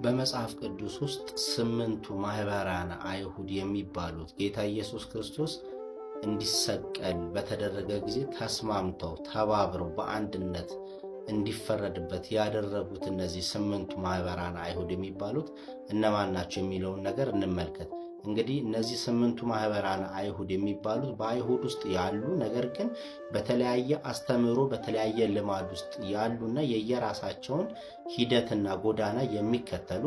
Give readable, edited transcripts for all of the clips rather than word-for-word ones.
በመጽሐፍ ቅዱስ ውስጥ ስምንቱ ማህበራነ አይሁድ የሚባሉት ጌታ ኢየሱስ ክርስቶስ እንዲሰቀል በተደረገ ጊዜ ተስማምተው ተባብረው በአንድነት እንዲፈረድበት ያደረጉት እነዚህ ስምንቱ ማህበራነ አይሁድ የሚባሉት እነማን ናቸው የሚለውን ነገር እንመልከት። እንግዲህ እነዚህ ስምንቱ ማህበራነ አይሁድ የሚባሉት በአይሁድ ውስጥ ያሉ ነገር ግን በተለያየ አስተምህሮ በተለያየ ልማድ ውስጥ ያሉና የየራሳቸውን ሂደትና ጎዳና የሚከተሉ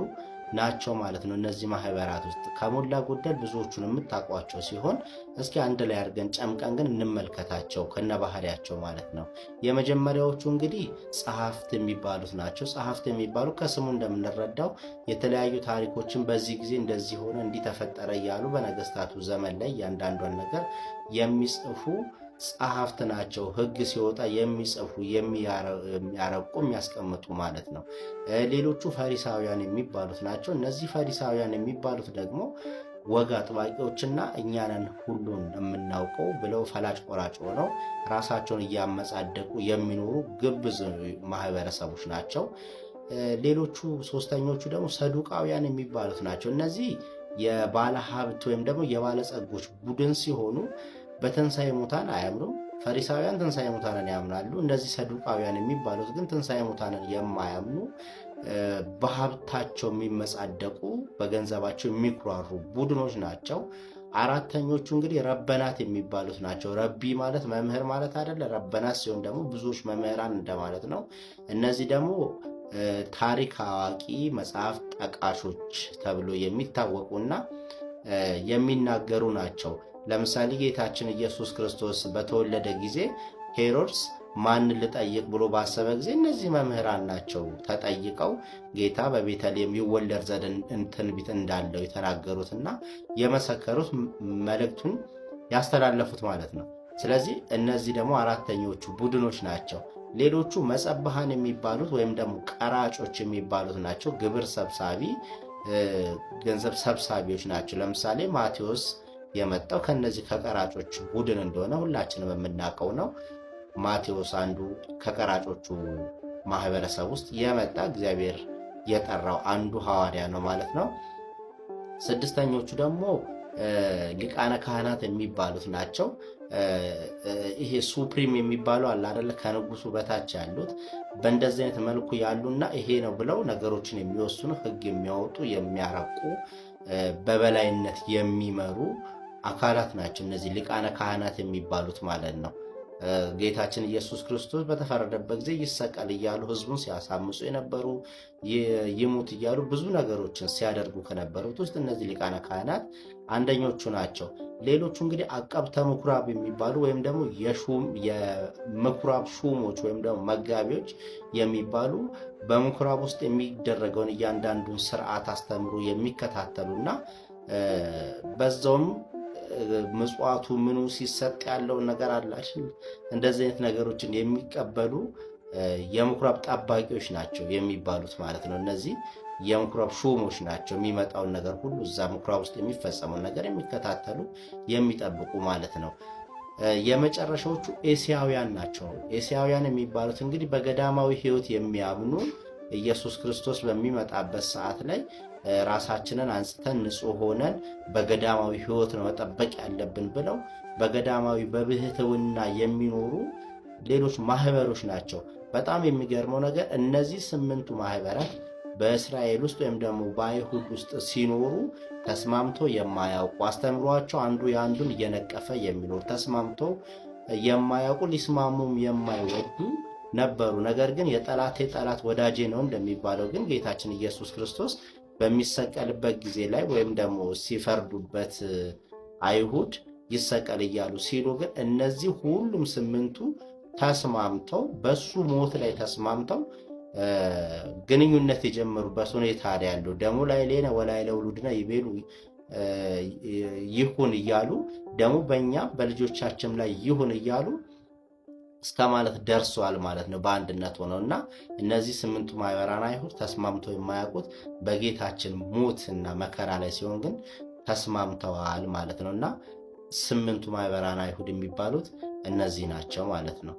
ናቸው ማለት ነው። እነዚህ ማህበራት ውስጥ ከሞላ ጎደል ብዙዎቹን የምታውቋቸው ሲሆን እስኪ አንድ ላይ አድርገን ጨምቀን ግን እንመልከታቸው ከነባህሪያቸው ማለት ነው። የመጀመሪያዎቹ እንግዲህ ጸሐፍት የሚባሉት ናቸው። ጸሐፍት የሚባሉ ከስሙ እንደምንረዳው የተለያዩ ታሪኮችን በዚህ ጊዜ እንደዚህ ሆነ እንዲህ ተፈጠረ እያሉ በነገስታቱ ዘመን ላይ እያንዳንዷን ነገር የሚጽፉ ጸሐፍት ናቸው። ሕግ ሲወጣ የሚጽፉ የሚያረቁ የሚያስቀምጡ ማለት ነው። ሌሎቹ ፈሪሳውያን የሚባሉት ናቸው። እነዚህ ፈሪሳውያን የሚባሉት ደግሞ ወግ አጥባቂዎችና እኛንን ሁሉን የምናውቀው ብለው ፈላጭ ቆራጭ ሆነው ራሳቸውን እያመጻደቁ የሚኖሩ ግብዝ ማህበረሰቦች ናቸው። ሌሎቹ ሶስተኞቹ ደግሞ ሰዱቃውያን የሚባሉት ናቸው። እነዚህ የባለ ሀብት ወይም ደግሞ የባለጸጎች ቡድን ሲሆኑ በትንሣኤ ሙታን አያምኑም። ፈሪሳውያን ትንሣኤ ሙታንን ያምናሉ። እነዚህ ሰዱቃውያን የሚባሉት ግን ትንሣኤ ሙታንን የማያምኑ በሀብታቸው የሚመጻደቁ በገንዘባቸው የሚኩራሩ ቡድኖች ናቸው። አራተኞቹ እንግዲህ ረበናት የሚባሉት ናቸው። ረቢ ማለት መምህር ማለት አይደለ። ረበናት ሲሆን ደግሞ ብዙዎች መምህራን እንደማለት ነው። እነዚህ ደግሞ ታሪክ አዋቂ መጽሐፍ ጠቃሾች ተብሎ የሚታወቁና የሚናገሩ ናቸው። ለምሳሌ ጌታችን ኢየሱስ ክርስቶስ በተወለደ ጊዜ ሄሮድስ ማንን ልጠይቅ ብሎ ባሰበ ጊዜ እነዚህ መምህራን ናቸው ተጠይቀው ጌታ በቤተልሔም ይወለድ ዘንድ ትንቢት እንዳለው የተናገሩትና የመሰከሩት መልእክቱን ያስተላለፉት ማለት ነው። ስለዚህ እነዚህ ደግሞ አራተኞቹ ቡድኖች ናቸው። ሌሎቹ መጸባሃን የሚባሉት ወይም ደግሞ ቀራጮች የሚባሉት ናቸው። ግብር ሰብሳቢ ገንዘብ ሰብሳቢዎች ናቸው። ለምሳሌ ማቴዎስ የመጣው ከነዚህ ከቀራጮች ቡድን እንደሆነ ሁላችንም የምናውቀው ነው። ማቴዎስ አንዱ ከቀራጮቹ ማህበረሰብ ውስጥ የመጣ እግዚአብሔር የጠራው አንዱ ሐዋርያ ነው ማለት ነው። ስድስተኞቹ ደግሞ ሊቃነ ካህናት የሚባሉት ናቸው። ይሄ ሱፕሪም የሚባሉ አለ አይደለ፣ ከንጉሱ በታች ያሉት በእንደዚህ አይነት መልኩ ያሉና ይሄ ነው ብለው ነገሮችን የሚወስኑ ሕግ የሚያወጡ የሚያረቁ በበላይነት የሚመሩ አካላት ናቸው። እነዚህ ሊቃነ ካህናት የሚባሉት ማለት ነው። ጌታችን ኢየሱስ ክርስቶስ በተፈረደበት ጊዜ ይሰቀል እያሉ ህዝቡን ሲያሳምፁ የነበሩ ይሙት እያሉ ብዙ ነገሮችን ሲያደርጉ ከነበሩት ውስጥ እነዚህ ሊቃነ ካህናት አንደኞቹ ናቸው። ሌሎቹ እንግዲህ አቀብተ ምኩራብ የሚባሉ ወይም ደግሞ የምኩራብ ሹሞች ወይም ደግሞ መጋቢዎች የሚባሉ በምኩራብ ውስጥ የሚደረገውን እያንዳንዱን ስርዓት አስተምሮ የሚከታተሉና በዛውም ምጽዋቱ ምኑ ሲሰጥ ያለውን ነገር አላችሁ እንደዚህ አይነት ነገሮችን የሚቀበሉ የምኩራብ ጠባቂዎች ናቸው የሚባሉት ማለት ነው። እነዚህ የምኩራብ ሹሞች ናቸው። የሚመጣውን ነገር ሁሉ እዛ ምኩራብ ውስጥ የሚፈጸመውን ነገር የሚከታተሉ የሚጠብቁ ማለት ነው። የመጨረሻዎቹ ኤሲያውያን ናቸው። ኤሲያውያን የሚባሉት እንግዲህ በገዳማዊ ሕይወት የሚያምኑ ኢየሱስ ክርስቶስ በሚመጣበት ሰዓት ላይ ራሳችንን አንጽተን ንጹህ ሆነን በገዳማዊ ሕይወት ነው መጠበቅ ያለብን ብለው በገዳማዊ በብህትውና የሚኖሩ ሌሎች ማህበሮች ናቸው። በጣም የሚገርመው ነገር እነዚህ ስምንቱ ማህበራት በእስራኤል ውስጥ ወይም ደግሞ በአይሁድ ውስጥ ሲኖሩ ተስማምቶ የማያውቁ አስተምሯቸው አንዱ የአንዱን እየነቀፈ የሚኖር ተስማምቶ የማያውቁ ሊስማሙም የማይወዱ ነበሩ። ነገር ግን የጠላቴ ጠላት ወዳጄ ነው እንደሚባለው ግን ጌታችን ኢየሱስ ክርስቶስ በሚሰቀልበት ጊዜ ላይ ወይም ደግሞ ሲፈርዱበት አይሁድ ይሰቀል እያሉ ሲሉ ግን እነዚህ ሁሉም ስምንቱ ተስማምተው በሱ ሞት ላይ ተስማምተው ግንኙነት የጀመሩበት ሁኔታ ያለው ደሙ ላይ ሌነ ወላይ ለውሉድና ይቤሉ ይሁን እያሉ ደሙ በእኛ በልጆቻችን ላይ ይሁን እያሉ እስከ ማለት ደርሷል ማለት ነው። በአንድነት ሆነውና እነዚህ ስምንቱ ማህበራን አይሁድ ተስማምተው የማያውቁት በጌታችን ሞት እና መከራ ላይ ሲሆን ግን ተስማምተዋል ማለት ነውና ስምንቱ ማህበራን አይሁድ የሚባሉት እነዚህ ናቸው ማለት ነው።